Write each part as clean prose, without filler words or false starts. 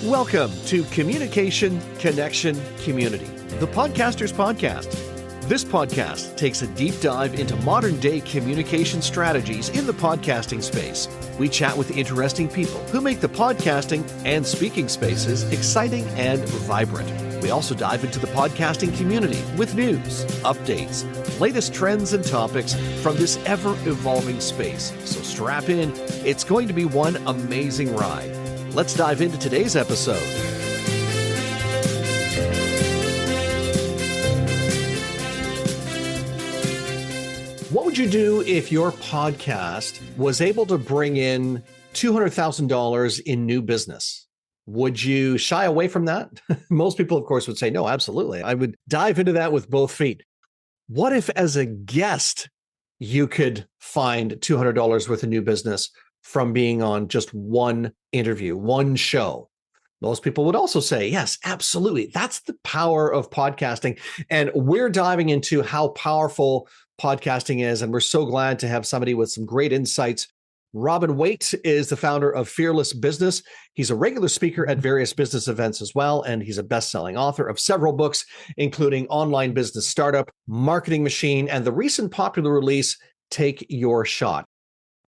Welcome to Communication, Connection, Community, the Podcasters Podcast. This podcast takes a deep dive into modern-day communication strategies in the podcasting space. We chat with interesting people who make the podcasting and speaking spaces exciting and vibrant. We also dive into the podcasting community with news, updates, latest trends and topics from this ever-evolving space. So strap in. It's going to be one amazing ride. Let's dive into today's episode. What would you do if your podcast was able to bring in $200,000 in new business? Would you shy away from that? Most people, of course, would say, no, absolutely. I would dive into that with both feet. What if, as a guest, you could find $200 worth of new business from being on just one interview, one show? Most people would also say, yes, absolutely. That's the power of podcasting. And we're diving into how powerful podcasting is. And we're so glad to have somebody with some great insights. Waite is the founder of Fearless Business. He's a regular speaker at various business events as well, and he's a best-selling author of several books, including Online Business Startup, Marketing Machine, and the recent popular release, Take Your Shot.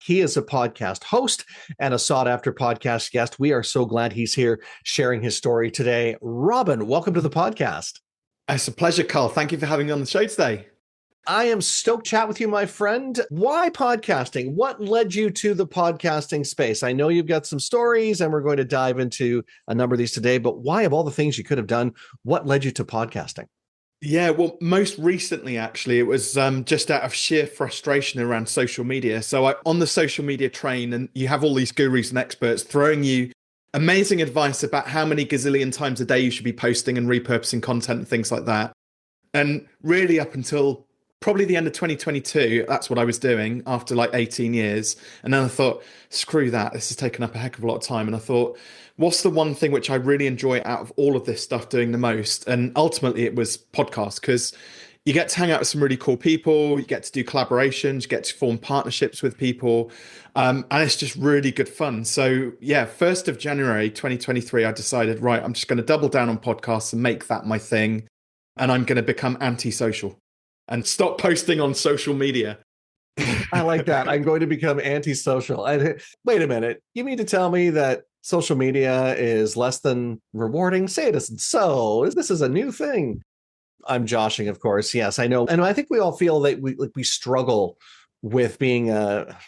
He is a podcast host and a sought-after podcast guest. We are so glad he's here sharing his story today. Robin, welcome to the podcast. It's a pleasure, Carl. Thank you for having me on the show today. I am stoked to chat with you, my friend. Why podcasting? What led you to the podcasting space? I know you've got some stories, and we're going to dive into a number of these today, but why, of all the things you could have done, what led you to podcasting? Yeah, well, most recently, actually, it was just out of sheer frustration around social media. So on the social media train, and you have all these gurus and experts throwing you amazing advice about how many gazillion times a day you should be posting and repurposing content and things like that. And really up until probably the end of 2022, that's what I was doing after like 18 years. And then I thought, screw that. This has taken up a heck of a lot of time. And I thought, what's the one thing which I really enjoy out of all of this stuff doing the most? And ultimately it was podcasts, because you get to hang out with some really cool people. You get to do collaborations, you get to form partnerships with people. And it's just really good fun. So yeah, 1st of January, 2023, I decided, right, I'm just going to double down on podcasts and make that my thing. And I'm going to become antisocial and stop posting on social media. I like that. I'm going to become antisocial. Wait a minute. You mean to tell me that social media is less than rewarding? Say it isn't so. This is a new thing. I'm joshing, of course. Yes, I know. And I think we all feel that we struggle with being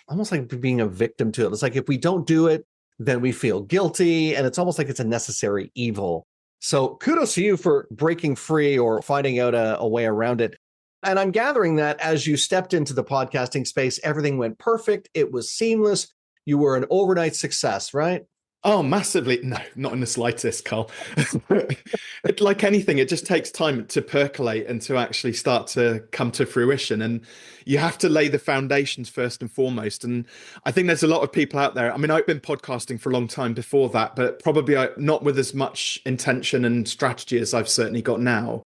almost like being a victim to it. It's like if we don't do it, then we feel guilty. And it's almost like it's a necessary evil. So kudos to you for breaking free or finding out a way around it. And I'm gathering that as you stepped into the podcasting space, everything went perfect. It was seamless. You were an overnight success, right? Oh, massively. No, not in the slightest, Carl. Like anything, it just takes time to percolate and to actually start to come to fruition. And you have to lay the foundations first and foremost. And I think there's a lot of people out there. I mean, I've been podcasting for a long time before that, but probably not with as much intention and strategy as I've certainly got now.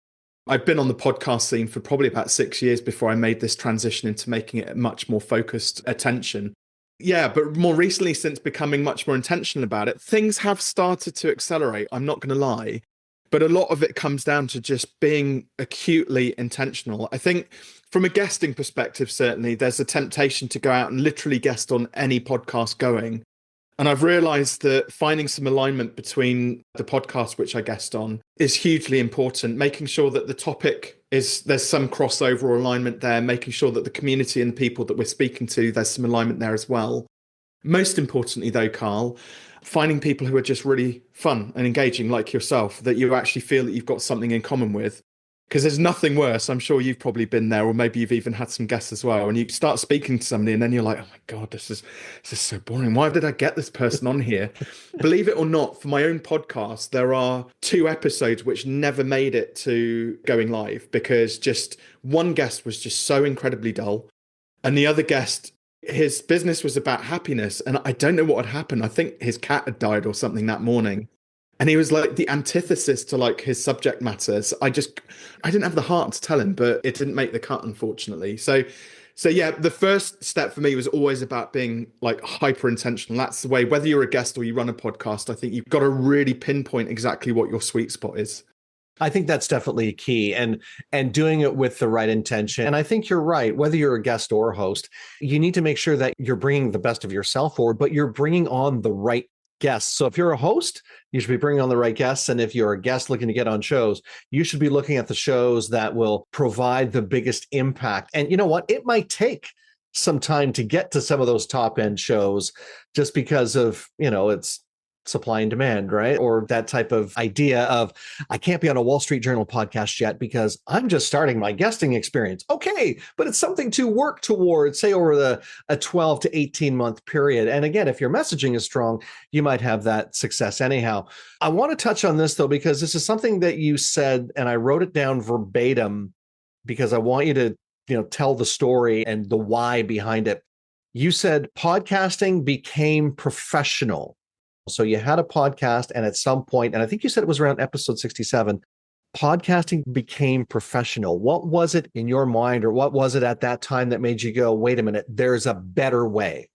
I've been on the podcast scene for probably about 6 years before I made this transition into making it a much more focused attention. Yeah, but more recently, since becoming much more intentional about it, things have started to accelerate. I'm not going to lie. But a lot of it comes down to just being acutely intentional. I think from a guesting perspective, certainly, there's a temptation to go out and literally guest on any podcast going. And I've realized that finding some alignment between the podcast which I guest on is hugely important, making sure that the topic there's some crossover or alignment there, making sure that the community and the people that we're speaking to, there's some alignment there as well. Most importantly, though, Carl, finding people who are just really fun and engaging like yourself, that you actually feel that you've got something in common with. Because there's nothing worse. I'm sure you've probably been there, or maybe you've even had some guests as well. And you start speaking to somebody and then you're like, oh my God, this is so boring. Why did I get this person on here? Believe it or not, for my own podcast, there are 2 episodes which never made it to going live because just one guest was just so incredibly dull. And the other guest, his business was about happiness. And I don't know what had happened. I think his cat had died or something that morning. And he was like the antithesis to like his subject matter. So I didn't have the heart to tell him, but it didn't make the cut, unfortunately. So So yeah, the first step for me was always about being like hyper intentional. That's the way, whether you're a guest or you run a podcast, I think you've got to really pinpoint exactly what your sweet spot is. I think that's definitely key, and doing it with the right intention. And I think you're right. Whether you're a guest or a host, you need to make sure that you're bringing the best of yourself forward, but you're bringing on the right guests. So if you're a host, you should be bringing on the right guests, and if you're a guest looking to get on shows, you should be looking at the shows that will provide the biggest impact. And you know what? It might take some time to get to some of those top end shows, just because of, it's supply and demand, right? Or that type of idea of, I can't be on a Wall Street Journal podcast yet because I'm just starting my guesting experience. Okay, but it's something to work towards, say over a 12 to 18 month period. And again, if your messaging is strong, you might have that success anyhow. I want to touch on this though, because this is something that you said, and I wrote it down verbatim because I want you to, tell the story and the why behind it. You said podcasting became professional. So you had a podcast, and at some point, and I think you said it was around episode 67, podcasting became professional. What was it in your mind, or what was it at that time that made you go, wait a minute, there's a better way?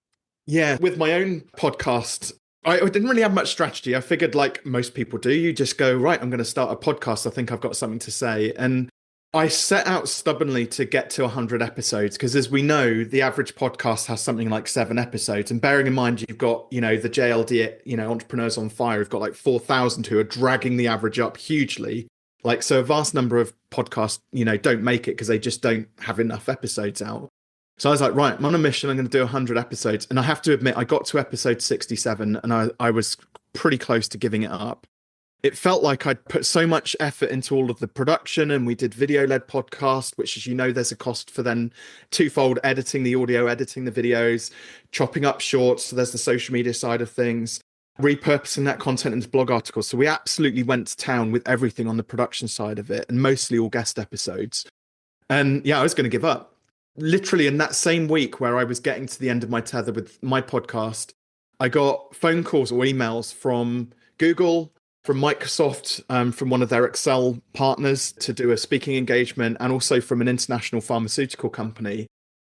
Yeah, with my own podcast, I didn't really have much strategy. I figured, like most people do, you just go, right, I'm going to start a podcast. I think I've got something to say. And I set out stubbornly to get to 100 episodes because, as we know, the average podcast has something like 7 episodes. And bearing in mind, you've got, the JLD, Entrepreneurs on Fire, have got like 4,000 who are dragging the average up hugely. Like, so a vast number of podcasts, don't make it because they just don't have enough episodes out. So I was like, right, I'm on a mission. I'm going to do 100 episodes. And I have to admit, I got to episode 67 and I was pretty close to giving it up. It felt like I'd put so much effort into all of the production, and we did video-led podcast, which, as you know, there's a cost for then twofold: editing the audio, editing the videos, chopping up shorts. So there's the social media side of things, repurposing that content into blog articles. So we absolutely went to town with everything on the production side of it, and mostly all guest episodes. And yeah, I was going to give up. Literally in that same week where I was getting to the end of my tether with my podcast, I got phone calls or emails from Google, from Microsoft, from one of their Excel partners to do a speaking engagement, and also from an international pharmaceutical company.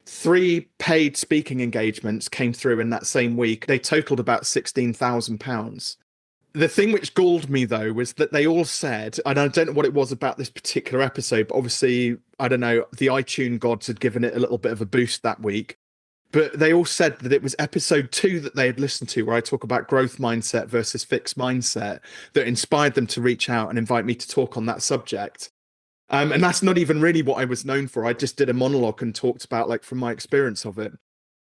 3 paid speaking engagements came through in that same week. They totaled about £16,000. The thing which galled me, though, was that they all said, and I don't know what it was about this particular episode, but obviously, I don't know, the iTunes gods had given it a little bit of a boost that week. But they all said that it was episode 2 that they had listened to, where I talk about growth mindset versus fixed mindset, that inspired them to reach out and invite me to talk on that subject. And that's not even really what I was known for. I just did a monologue and talked about, like, from my experience of it.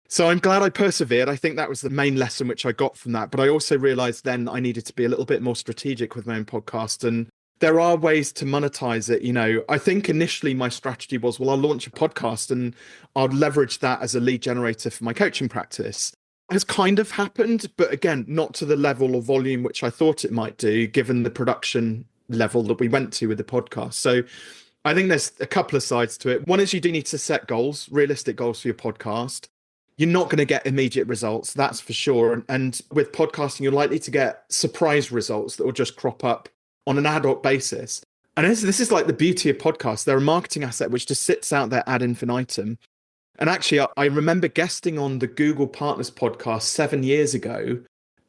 So I'm glad I persevered. I think that was the main lesson which I got from that. But I also realized then I needed to be a little bit more strategic with my own podcast. And there are ways to monetize it. I think initially my strategy was, well, I'll launch a podcast and I'll leverage that as a lead generator for my coaching practice. It has kind of happened, but again, not to the level or volume which I thought it might do, given the production level that we went to with the podcast. So I think there's a couple of sides to it. One is you do need to set goals, realistic goals for your podcast. You're not going to get immediate results, that's for sure. And with podcasting, you're likely to get surprise results that will just crop up on an ad hoc basis. And this is like the beauty of podcasts. They're a marketing asset which just sits out there ad infinitum. And actually, I remember guesting on the Google Partners podcast 7 years ago.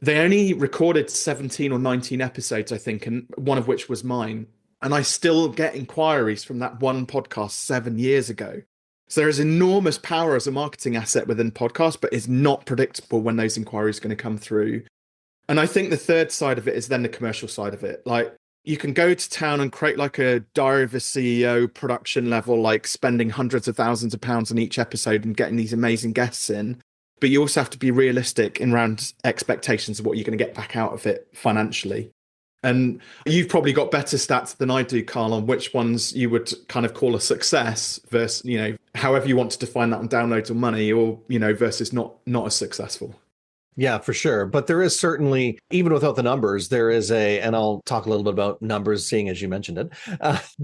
They only recorded 17 or 19 episodes, I think, and one of which was mine. And I still get inquiries from that one podcast 7 years ago. So there is enormous power as a marketing asset within podcasts, but it's not predictable when those inquiries are going to come through. And I think the third side of it is then the commercial side of it. Like, you can go to town and create like a Diary of a CEO production level, like spending hundreds of thousands of pounds on each episode and getting these amazing guests in. But you also have to be realistic in around expectations of what you're going to get back out of it financially. And you've probably got better stats than I do, Carl, on which ones you would kind of call a success versus, however you want to define that on downloads or money, or, versus not as successful. Yeah, for sure. But there is certainly, even without the numbers, there is and I'll talk a little bit about numbers, seeing as you mentioned it,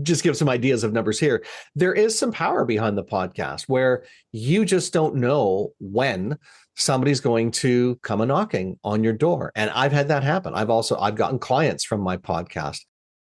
just give some ideas of numbers here. There is some power behind the podcast where you just don't know when somebody's going to come a knocking on your door. And I've had that happen. I've gotten clients from my podcast,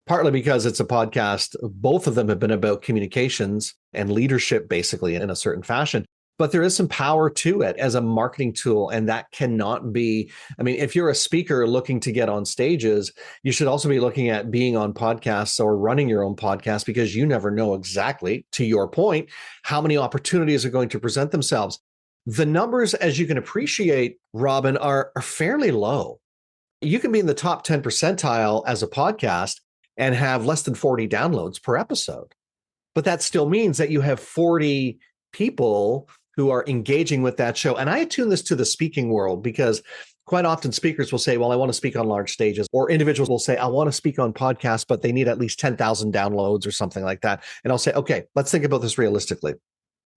partly because it's a podcast. Both of them have been about communications and leadership, basically, in a certain fashion. but there is some power to it as a marketing tool. And that cannot be, I mean, if you're a speaker looking to get on stages, you should also be looking at being on podcasts or running your own podcast, because you never know exactly, to your point, how many opportunities are going to present themselves. The numbers, as you can appreciate, Robin, are fairly low. You can be in the top 10 percentile as a podcast and have less than 40 downloads per episode. But that still means that you have 40 people who are engaging with that show. And I attune this to the speaking world, because quite often speakers will say, well, I want to speak on large stages, or individuals will say, I want to speak on podcasts, but they need at least 10,000 downloads or something like that. And I'll say, okay, let's think about this realistically.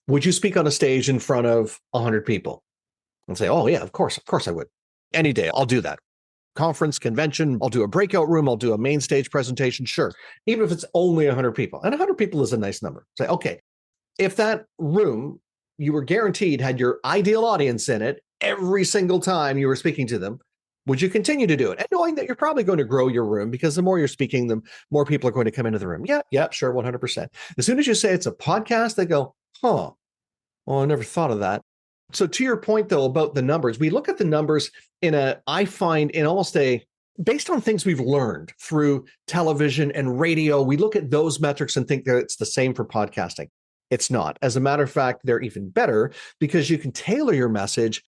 Would you speak on a stage in front of 100 people? And say, oh yeah, of course I would. Any day, I'll do that. Conference, convention, I'll do a breakout room, I'll do a main stage presentation, sure. Even if it's only 100 people. And 100 people is a nice number. Say, okay, if that room you were guaranteed had your ideal audience in it every single time you were speaking to them, would you continue to do it? And knowing that you're probably going to grow your room, because the more you're speaking, the more people are going to come into the room. Yeah, sure, 100%. As soon as you say it's a podcast, they go, well, I never thought of that. So to your point, though, about the numbers, we look at the numbers I find in almost based on things we've learned through television and radio, we look at those metrics and think that it's the same for podcasting. It's not. As a matter of fact, they're even better, because you can tailor your message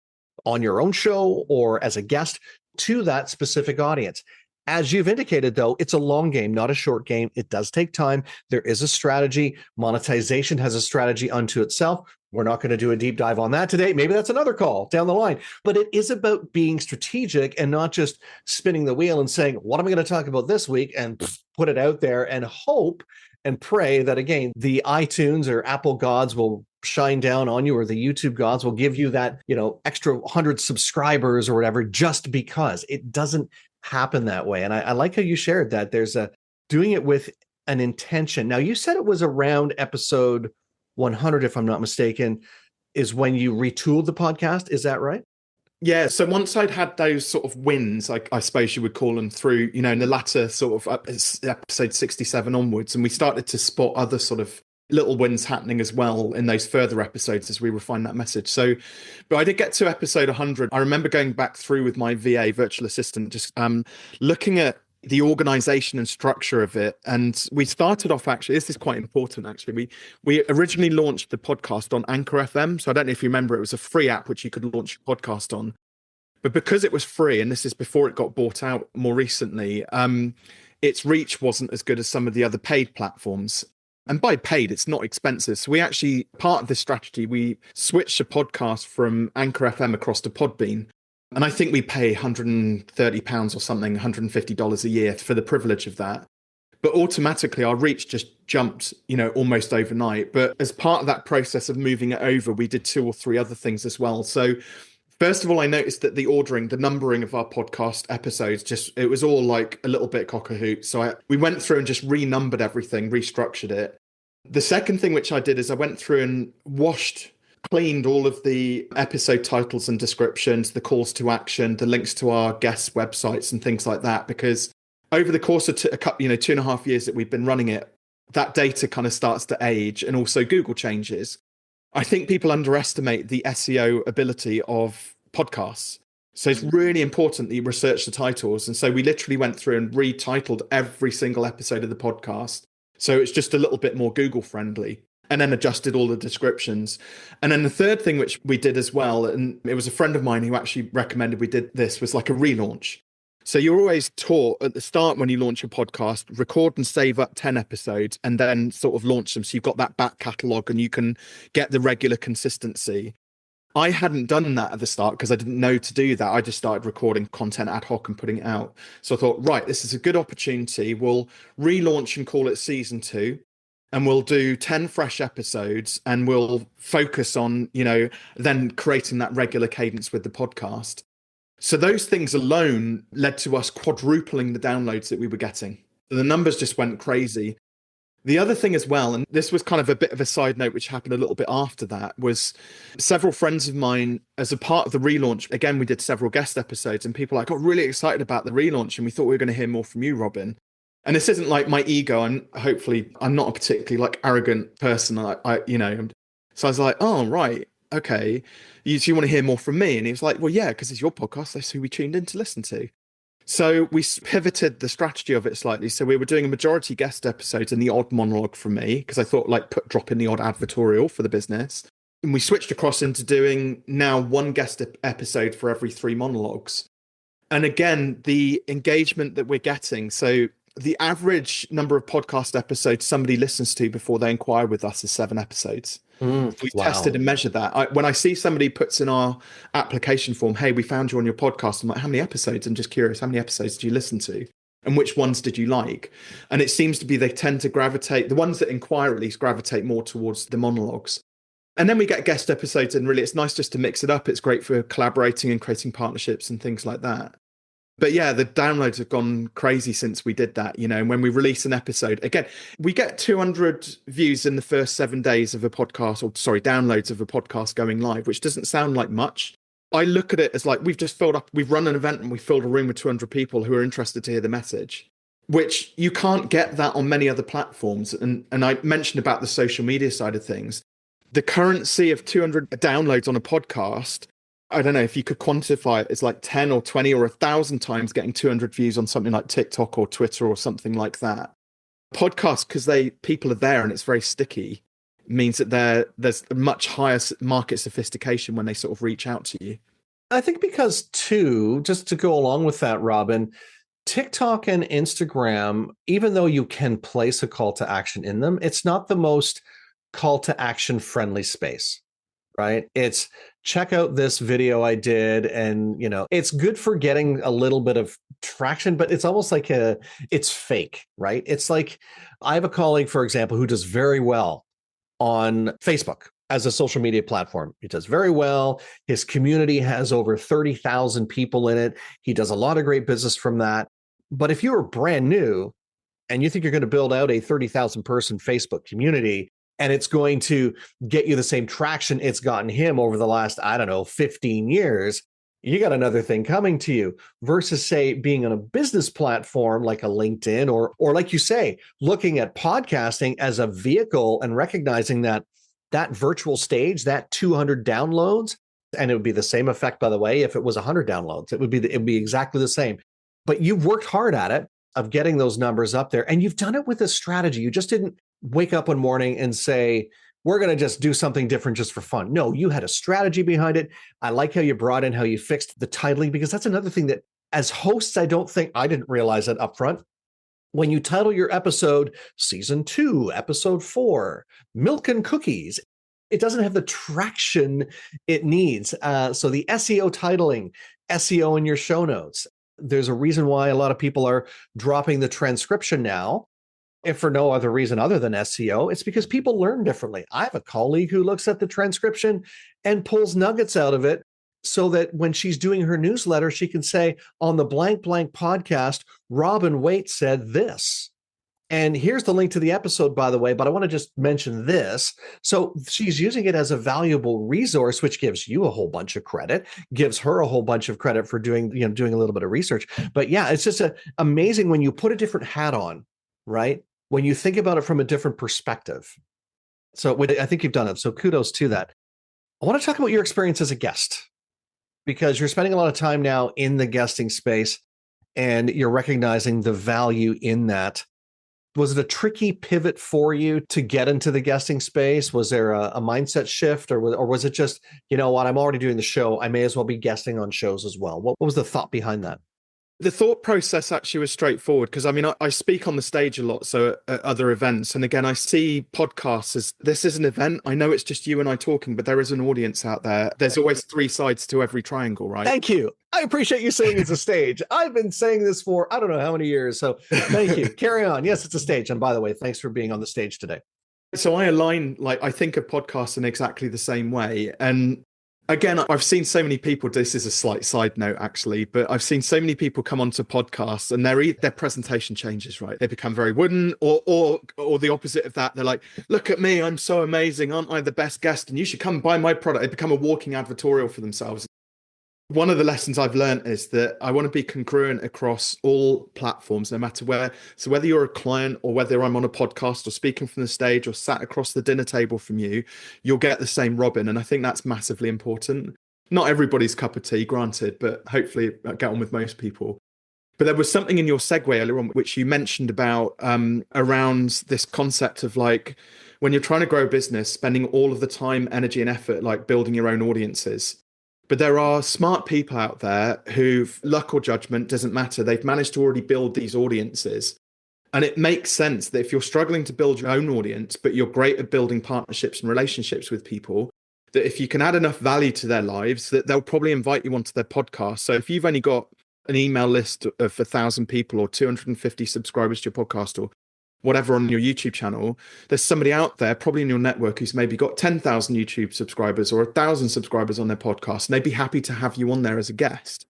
on your own show or as a guest to that specific audience. As you've indicated, though, it's a long game, not a short game. It does take time. There is a strategy. Monetization has a strategy unto itself. We're not going to do a deep dive on that today. Maybe that's another call down the line. But it is about being strategic and not just spinning the wheel and saying, what am I going to talk about this week, and put it out there and hope and pray that, again, the iTunes or Apple gods will shine down on you, or the YouTube gods will give you that, extra 100 subscribers or whatever, just because. It doesn't happen that way. And I like how you shared that there's doing it with an intention. Now, you said it was around episode 100, if I'm not mistaken, is when you retooled the podcast. Is that right? Yeah. So once I'd had those sort of wins, I suppose you would call them, through, in the latter sort of episode 67 onwards, and we started to spot other sort of little wins happening as well in those further episodes as we refine that message. So, but I did get to episode 100. I remember going back through with my VA virtual assistant, just looking at the organization and structure of it. And we started off, actually, this is quite important, actually. We originally launched the podcast on Anchor FM. So I don't know if you remember, it was a free app which you could launch your podcast on. But because it was free, and this is before it got bought out more recently, its reach wasn't as good as some of the other paid platforms. And by paid, it's not expensive. So we actually, part of this strategy, we switched the podcast from Anchor FM across to Podbean. And I think we pay £130 or something, $150 a year for the privilege of that. But automatically our reach just jumped, almost overnight. But as part of that process of moving it over, we did 2 or 3 other things as well. So first of all, I noticed that the numbering of our podcast episodes, it was all like a little bit cock a hoot. So we went through and just renumbered everything, restructured it. The second thing which I did is I went through and cleaned all of the episode titles and descriptions, the calls to action, the links to our guest websites and things like that, because over the course of 2.5 years that we've been running it, that data kind of starts to age, and also Google changes. I think people underestimate the SEO ability of podcasts. So it's really important that you research the titles. And so we literally went through and retitled every single episode of the podcast, so it's just a little bit more Google friendly, and then adjusted all the descriptions. And then the third thing which we did as well, and it was a friend of mine who actually recommended we did this, was like a relaunch. So you're always taught at the start, when you launch a podcast, record and save up 10 episodes and then sort of launch them. So you've got that back catalogue and you can get the regular consistency. I hadn't done that at the start because I didn't know to do that. I just started recording content ad hoc and putting it out. So I thought, right, this is a good opportunity. We'll relaunch and call it season 2. And we'll do 10 fresh episodes, and we'll focus on, then creating that regular cadence with the podcast. So those things alone led to us quadrupling the downloads that we were getting. The numbers just went crazy. The other thing as well, and this was kind of a bit of a side note, which happened a little bit after that, was several friends of mine, as a part of the relaunch, again, we did several guest episodes, and people got really excited about the relaunch, and we thought we were going to hear more from you, Robin. And this isn't like my ego, and hopefully I'm not a particularly arrogant person. So I was like, oh, right. okay, you want to hear more from me? And he was like, well, yeah, because it's your podcast. That's who we tuned in to listen to. So we pivoted the strategy of it slightly. So we were doing a majority guest episodes and the odd monologue from me, because I thought like drop in the odd advertorial for the business. And we switched across into doing now one guest episode for every 3 monologues. And again, the engagement that we're getting. So the average number of podcast episodes somebody listens to before they inquire with us is 7 episodes. We tested Wow. and measured that. When I see somebody puts in our application form, hey, we found you on your podcast, I'm like, how many episodes? I'm just curious, how many episodes do you listen to? And which ones did you like? And it seems to be they tend to gravitate, the ones that inquire at least gravitate more towards the monologues. And then we get guest episodes, and really it's nice just to mix it up. It's great for collaborating and creating partnerships and things like that. But yeah, the downloads have gone crazy since we did that, and when we release an episode, again, we get 200 views in the first 7 days of a podcast, or sorry, downloads of a podcast going live, which doesn't sound like much. I look at it as like we've run an event and we filled a room with 200 people who are interested to hear the message, which you can't get that on many other platforms. And I mentioned about the social media side of things. The currency of 200 downloads on a podcast, I don't know if you could quantify it, it's like 10 or 20 or 1,000 times getting 200 views on something like TikTok or Twitter or something like that. Podcasts, because people are there and it's very sticky, means that there's a much higher market sophistication when they sort of reach out to you. I think because too, just to go along with that, Robin, TikTok and Instagram, even though you can place a call to action in them, it's not the most call to action friendly space. Right? It's check out this video I did. And, it's good for getting a little bit of traction, but it's almost like it's fake, right? It's like I have a colleague, for example, who does very well on Facebook as a social media platform. He does very well. His community has over 30,000 people in it. He does a lot of great business from that. But if you're brand new and you think you're going to build out a 30,000 person Facebook community, and it's going to get you the same traction it's gotten him over the last, 15 years, you got another thing coming to you versus, say, being on a business platform like a LinkedIn or like you say, looking at podcasting as a vehicle and recognizing that virtual stage, that 200 downloads, and it would be the same effect, by the way, if it was 100 downloads, it would be exactly the same. But you've worked hard at it of getting those numbers up there, and you've done it with a strategy. You just didn't wake up one morning and say, we're going to just do something different just for fun. No, you had a strategy behind it. I like how you brought in, how you fixed the titling, because that's another thing that as hosts, I didn't realize that up front. When you title your episode season 2, episode 4, milk and cookies, it doesn't have the traction it needs. So the SEO titling, SEO in your show notes, there's a reason why a lot of people are dropping the transcription now. If for no other reason other than SEO, it's because people learn differently. I have a colleague who looks at the transcription and pulls nuggets out of it so that when she's doing her newsletter, she can say, on the blank blank podcast, Robin Waite said this. And here's the link to the episode, by the way, but I want to just mention this. So she's using it as a valuable resource, which gives you a whole bunch of credit, gives her a whole bunch of credit for doing a little bit of research. But yeah, it's just amazing when you put a different hat on, right? When you think about it from a different perspective. So I think you've done it. So kudos to that. I want to talk about your experience as a guest, because you're spending a lot of time now in the guesting space and you're recognizing the value in that. Was it a tricky pivot for you to get into the guesting space? Was there a mindset shift, or was it just, I'm already doing the show, I may as well be guesting on shows as well? What was the thought behind that? The thought process actually was straightforward, because I speak on the stage a lot, so at other events. And again, I see podcasts as this is an event. I know it's just you and I talking, but there is an audience out there. There's always 3 sides to every triangle, right? Thank you. I appreciate you saying it's a stage. I've been saying this for, I don't know how many years. So thank you. Carry on. Yes, it's a stage. And by the way, thanks for being on the stage today. So I align, I think of podcasts in exactly the same way. And again, I've seen so many people, this is a slight side note actually, but I've seen so many people come onto podcasts and their presentation changes, right? They become very wooden, or the opposite of that. They're like, look at me, I'm so amazing. Aren't I the best guest? And you should come buy my product. They become a walking advertorial for themselves. One of the lessons I've learned is that I want to be congruent across all platforms, no matter where. So whether you're a client or whether I'm on a podcast or speaking from the stage or sat across the dinner table from you, you'll get the same Robin. And I think that's massively important. Not everybody's cup of tea, granted, but hopefully I get on with most people. But there was something in your segue earlier on, which you mentioned about around this concept of like when you're trying to grow a business, spending all of the time, energy, and effort, like building your own audiences. But there are smart people out there who, luck or judgment doesn't matter. They've managed to already build these audiences. And it makes sense that if you're struggling to build your own audience, but you're great at building partnerships and relationships with people, that if you can add enough value to their lives, that they'll probably invite you onto their podcast. So if you've only got an email list of 1,000 people or 250 subscribers to your podcast or whatever on your YouTube channel, there's somebody out there probably in your network who's maybe got 10,000 YouTube subscribers or 1,000 subscribers on their podcast, and they'd be happy to have you on there as a guest.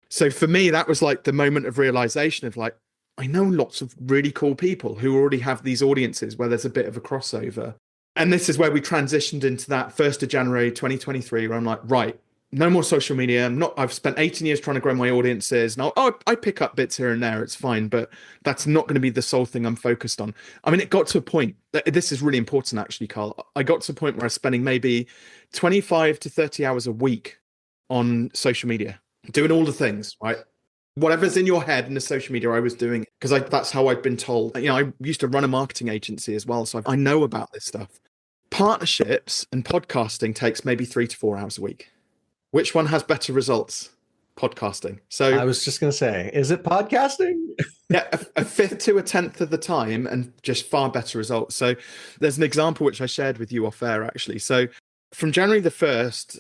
So for me, that was like the moment of realization of like, I know lots of really cool people who already have these audiences where there's a bit of a crossover. And this is where we transitioned into that 1st of January 2023, where I'm like, right, no more social media. I've spent 18 years trying to grow my audiences. Now, I pick up bits here and there. It's fine, but that's not going to be the sole thing I'm focused on. I mean, it got to a point that this is really important, actually, Carl. I got to a point where I was spending maybe 25 to 30 hours a week on social media, doing all the things, right? Whatever's in your head in the social media, I was doing because that's how I'd been told. You know, I used to run a marketing agency as well, so I know about this stuff. Partnerships and podcasting takes maybe 3 to 4 hours a week. Which one has better results? Podcasting. So I was just going to say, is it podcasting? yeah, a fifth to a tenth of the time and just far better results. So there's an example which I shared with you off air, actually. So from January the 1st,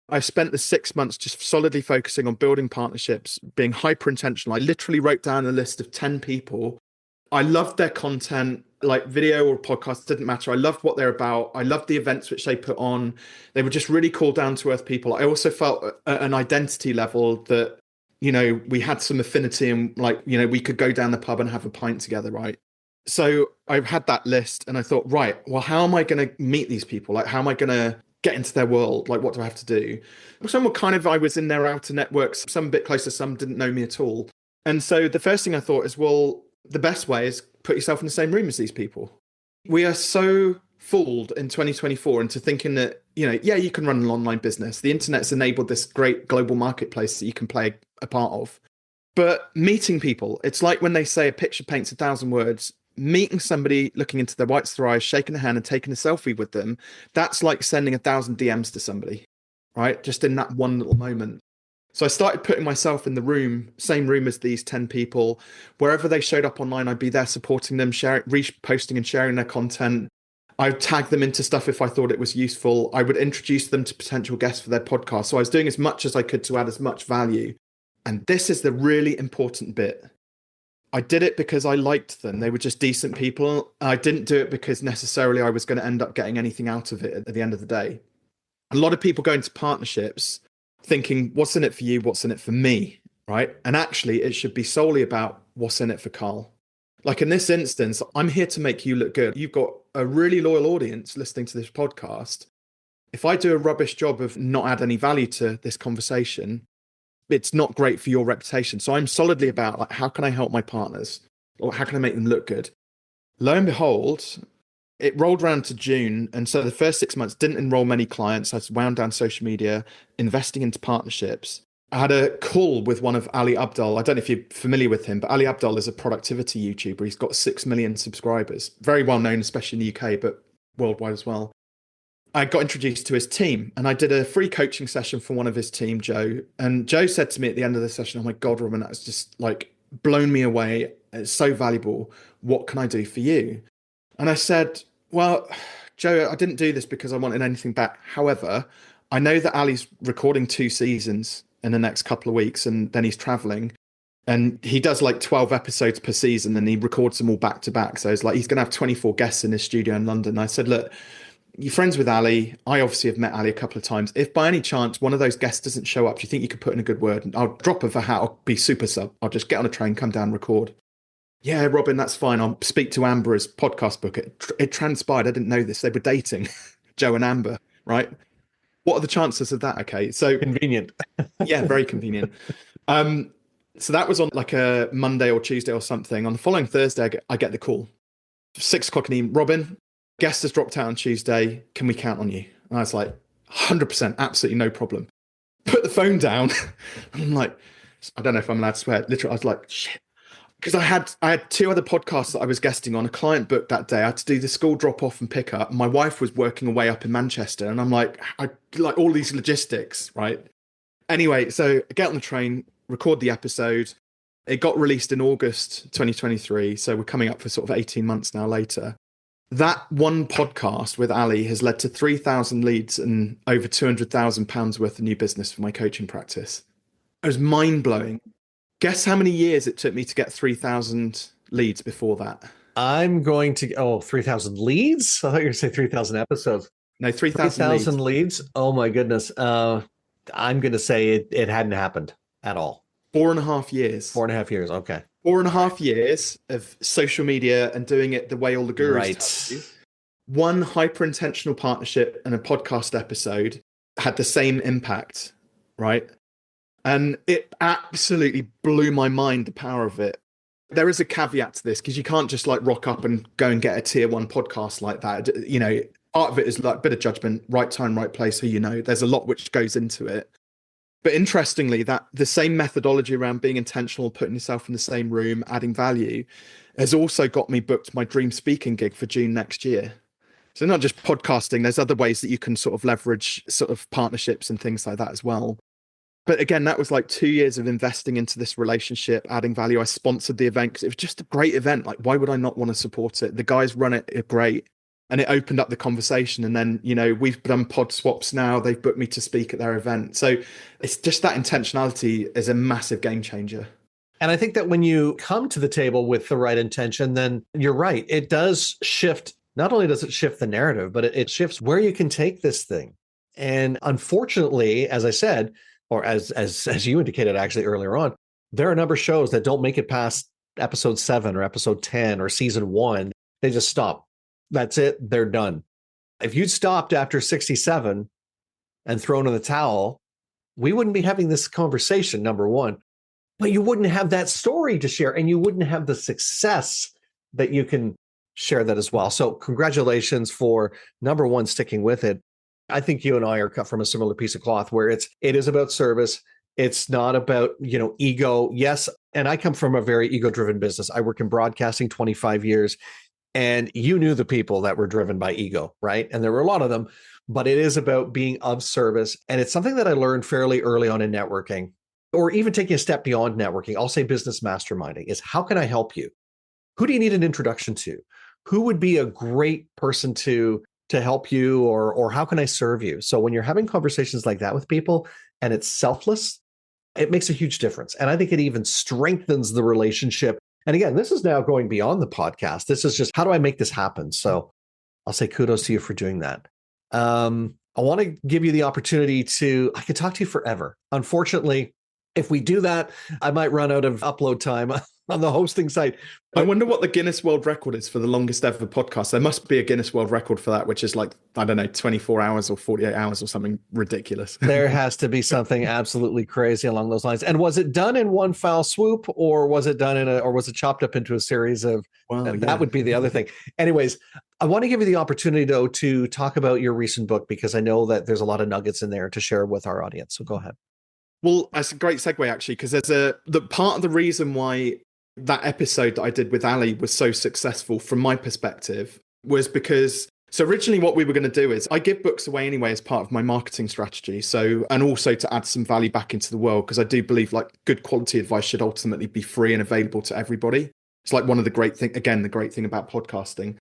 I spent the 6 months just solidly focusing on building partnerships, being hyper intentional. I literally wrote down a list of 10 people. I loved their content, like video or podcast, didn't matter. I loved what they're about. I loved the events which they put on. They were just really cool, down to earth people. I also felt at an identity level that, you know, we had some affinity and like, you know, we could go down the pub and have a pint together, right? So I had that list and I thought, right, well, how am I going to meet these people? Like, how am I going to get into their world? Like, what do I have to do? Some were kind of, I was in their outer networks, some a bit closer, some didn't know me at all. And so the first thing I thought is, well, the best way is put yourself in the same room as these people. We are so fooled in 2024 into thinking that, you know, yeah, you can run an online business. The internet's enabled this great global marketplace that you can play a part of. But meeting people, it's like when they say a picture paints 1,000 words. Meeting somebody, looking into their whites of their eyes, shaking their hand and taking a selfie with them, that's like sending 1,000 DMs to somebody, right? Just in that one little moment. So I started putting myself in the room, same room as these 10 people. Wherever they showed up online, I'd be there supporting them, reposting and sharing their content. I would tag them into stuff if I thought it was useful. I would introduce them to potential guests for their podcast. So I was doing as much as I could to add as much value. And this is the really important bit. I did it because I liked them. They were just decent people. I didn't do it because necessarily I was going to end up getting anything out of it at the end of the day. A lot of people go into partnerships thinking, what's in it for you? What's in it for me? Right. And actually, it should be solely about what's in it for Carl. Like in this instance, I'm here to make you look good. You've got a really loyal audience listening to this podcast. If I do a rubbish job of not add any value to this conversation, it's not great for your reputation. So I'm solidly about like, how can I help my partners or how can I make them look good? Lo and behold, it rolled around to June. And so the first 6 months didn't enroll many clients. I wound down social media, investing into partnerships. I had a call with one of Ali Abdaal. I don't know if you're familiar with him, but Ali Abdaal is a productivity YouTuber. He's got 6 million subscribers, very well known, especially in the UK, but worldwide as well. I got introduced to his team and I did a free coaching session for one of his team, Joe. And Joe said to me at the end of the session, oh my God, Robin, that's just like blown me away. It's so valuable. What can I do for you? And I said, well, Joe, I didn't do this because I wanted anything back. However, I know that Ali's recording 2 seasons in the next couple of weeks and then he's traveling. And he does like 12 episodes per season and he records them all back to back. So it's like he's going to have 24 guests in his studio in London. And I said, look, you're friends with Ali. I obviously have met Ali a couple of times. If by any chance one of those guests doesn't show up, do you think you could put in a good word? And I'll drop of a hat. I'll be super sub. I'll just get on a train, come down, record. Yeah, Robin, that's fine. I'll speak to Amber as podcast booker. It transpired. I didn't know this. They were dating, Joe and Amber, right? What are the chances of that? Okay. So Convenient. yeah, very convenient. Um, so that was on like a Monday or Tuesday or something. On the following Thursday, I get the call. 6 o'clock in the evening. Robin, guest has dropped out on Tuesday. Can we count on you? And I was like, 100%, absolutely no problem. Put the phone down. I'm like, I don't know if I'm allowed to swear. Literally, I was like, shit. Because I had 2 other podcasts that I was guesting on. A client booked that day. I had to do the school drop off and pick up. My wife was working away up in Manchester, and I'm like, I like all these logistics, right? Anyway, so I get on the train, record the episode. It got released in August 2023, so we're coming up for sort of 18 months now later. That one podcast with Ali has led to 3,000 leads and over £200,000 worth of new business for my coaching practice. It was mind blowing. Guess how many years it took me to get 3,000 leads before that? I'm going to, 3,000 leads? I thought you were going to say 3,000 episodes. No, 3,000 3,000 leads. Oh my goodness. I'm going to say it hadn't happened at all. 4.5 years. 4.5 years. Okay. 4.5 years of social media and doing it the way all the gurus tell you. One hyper intentional partnership and a podcast episode had the same impact, right? And it absolutely blew my mind, the power of it. There is a caveat to this because you can't just like rock up and go and get a tier 1 podcast like that. You know, part of it is like a bit of judgment, right time, right place. So, you know, there's a lot which goes into it. But interestingly, that the same methodology around being intentional, putting yourself in the same room, adding value, has also got me booked my dream speaking gig for June next year. So not just podcasting, there's other ways that you can sort of leverage sort of partnerships and things like that as well. But again, that was like 2 years of investing into this relationship, adding value. I sponsored the event because it was just a great event. Like, why would I not want to support it? The guys run it are great. And it opened up the conversation. And then, you know, we've done pod swaps now. They've booked me to speak at their event. So it's just that intentionality is a massive game changer. And I think that when you come to the table with the right intention, then you're right. It does shift. Not only does it shift the narrative, but it shifts where you can take this thing. And unfortunately, as I said, or as you indicated actually earlier on, there are a number of shows that don't make it past episode 7 or episode 10 or season 1. They just stop. That's it. They're done. If you'd stopped after 67 and thrown in the towel, we wouldn't be having this conversation, number one. But you wouldn't have that story to share, and you wouldn't have the success that you can share that as well. So congratulations for, number one, sticking with it. I think you and I are cut from a similar piece of cloth where it is about service. It's not about, ego. Yes. And I come from a very ego-driven business. I work in broadcasting 25 years, and you knew the people that were driven by ego, right? And there were a lot of them, but it is about being of service. And it's something that I learned fairly early on in networking, or even taking a step beyond networking. I'll say business masterminding is, how can I help you? Who do you need an introduction to? Who would be a great person to help you, or how can I serve you? So when you're having conversations like that with people and it's selfless, it makes a huge difference. And I think it even strengthens the relationship. And again, this is now going beyond the podcast. This is just, how do I make this happen? So I'll say kudos to you for doing that. I want to give you the opportunity I could talk to you forever. Unfortunately, if we do that, I might run out of upload time on the hosting site. I wonder what the Guinness World Record is for the longest ever podcast. There must be a Guinness World Record for that, which is like, I don't know, 24 hours or 48 hours or something ridiculous. There has to be something absolutely crazy along those lines. And was it done in one foul swoop, or was it done or was it chopped up into a series of, that would be the other thing. Anyways, I want to give you the opportunity though to talk about your recent book, because I know that there's a lot of nuggets in there to share with our audience. So go ahead. Well, that's a great segue actually, because there's the part of the reason why that episode that I did with Ali was so successful from my perspective was because, so originally what we were going to do is, I give books away anyway as part of my marketing strategy. So, and also to add some value back into the world, because I do believe like good quality advice should ultimately be free and available to everybody. It's like one of the great thing, again, the great thing about podcasting.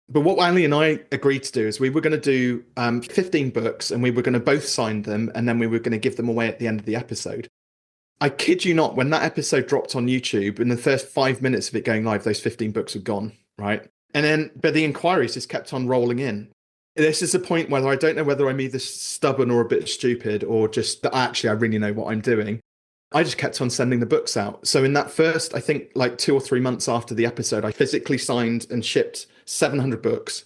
But what Ali and I agreed to do is we were going to do 15 books, and we were going to both sign them, and then we were going to give them away at the end of the episode. I kid you not, when that episode dropped on YouTube, in the first 5 minutes of it going live, those 15 books were gone, right? And then, but the inquiries just kept on rolling in. This is a point where I don't know whether I'm either stubborn or a bit stupid, or just that actually I really know what I'm doing. I just kept on sending the books out. So in that first, I think like 2 or 3 months after the episode, I physically signed and shipped 700 books.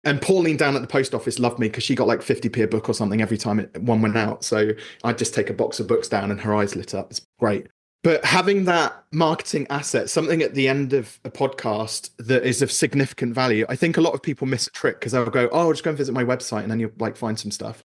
And Pauline down at the post office loved me because she got like 50p a book or something every time one went out. So I'd just take a box of books down and her eyes lit up. It's great. But having that marketing asset, something at the end of a podcast that is of significant value, I think a lot of people miss a trick because they'll go, oh, I'll just go and visit my website and then you'll like find some stuff.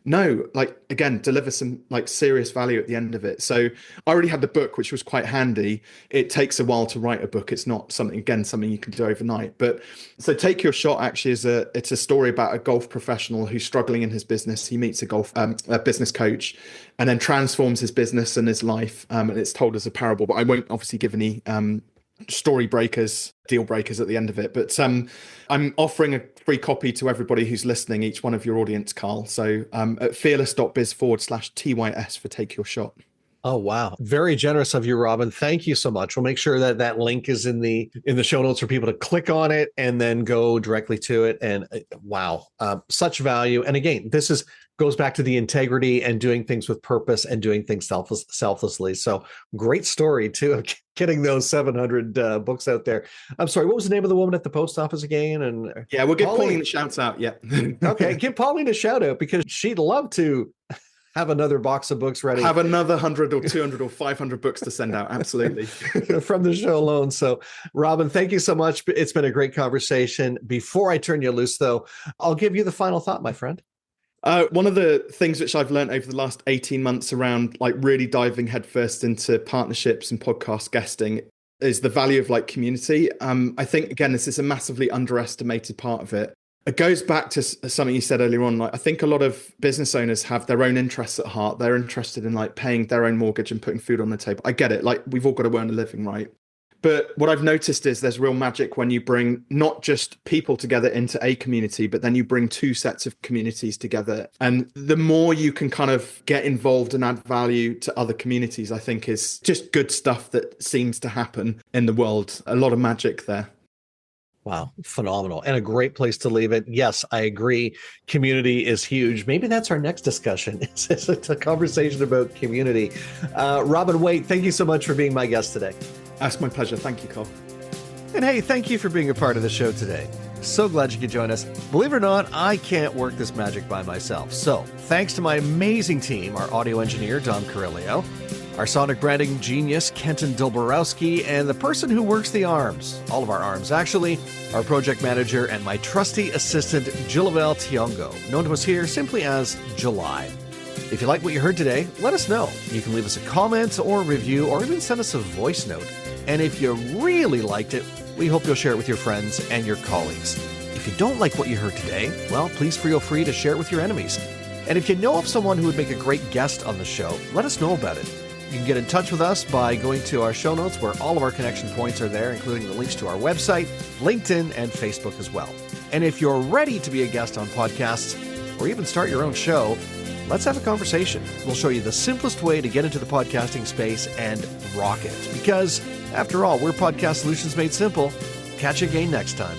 No, like again, deliver some like serious value at the end of it. So I already had the book, which was quite handy. It takes a while to write a book. It's not something you can do overnight. But so Take Your Shot actually it's a story about a golf professional who's struggling in his business. He meets a business coach and then transforms his business and his life. And it's told as a parable, but I won't obviously give any story breakers, deal breakers at the end of it. But I'm offering a free copy to everybody who's listening, each one of your audience, Carl. So at fearless.biz/TYS for Take Your Shot. Oh, wow. Very generous of you, Robin. Thank you so much. We'll make sure that that link is in the show notes for people to click on it and then go directly to it. And wow, such value. And again, this goes back to the integrity and doing things with purpose and doing things selflessly. So great story too of getting those 700 books out there. I'm sorry, what was the name of the woman at the post office again? And yeah, we'll give Pauline a shout out. Yeah. Okay, give Pauline a shout out because she'd love to have another box of books ready. Have another 100 or 200 or 500 books to send out. Absolutely. From the show alone. So Robin, thank you so much. It's been a great conversation. Before I turn you loose though, I'll give you the final thought, my friend. One of the things which I've learned over the last 18 months around like really diving headfirst into partnerships and podcast guesting is the value of like community. I think, again, this is a massively underestimated part of it. It goes back to something you said earlier on. Like, I think a lot of business owners have their own interests at heart. They're interested in like paying their own mortgage and putting food on the table. I get it. Like we've all got to earn a living, right? But what I've noticed is there's real magic when you bring not just people together into a community, but then you bring two sets of communities together. And the more you can kind of get involved and add value to other communities, I think is just good stuff that seems to happen in the world. A lot of magic there. Wow, phenomenal. And a great place to leave it. Yes, I agree. Community is huge. Maybe that's our next discussion. It's a conversation about community. Robin Waite, thank you so much for being my guest today. That's my pleasure. Thank you, Carl. And hey, thank you for being a part of the show today. So glad you could join us. Believe it or not, I can't work this magic by myself. So thanks to my amazing team, our audio engineer, Dom Carillio, our sonic branding genius, Kenton Dilborowski, and the person who works the arms, all of our arms actually, our project manager and my trusty assistant, Jillavel Tiongo, known to us here simply as July. If you like what you heard today, let us know. You can leave us a comment or review or even send us a voice note. And if you really liked it, we hope you'll share it with your friends and your colleagues. If you don't like what you heard today, well, please feel free to share it with your enemies. And if you know of someone who would make a great guest on the show, let us know about it. You can get in touch with us by going to our show notes where all of our connection points are there, including the links to our website, LinkedIn, and Facebook as well. And if you're ready to be a guest on podcasts or even start your own show, let's have a conversation. We'll show you the simplest way to get into the podcasting space and rock it. Because, after all, we're Podcast Solutions Made Simple. Catch you again next time.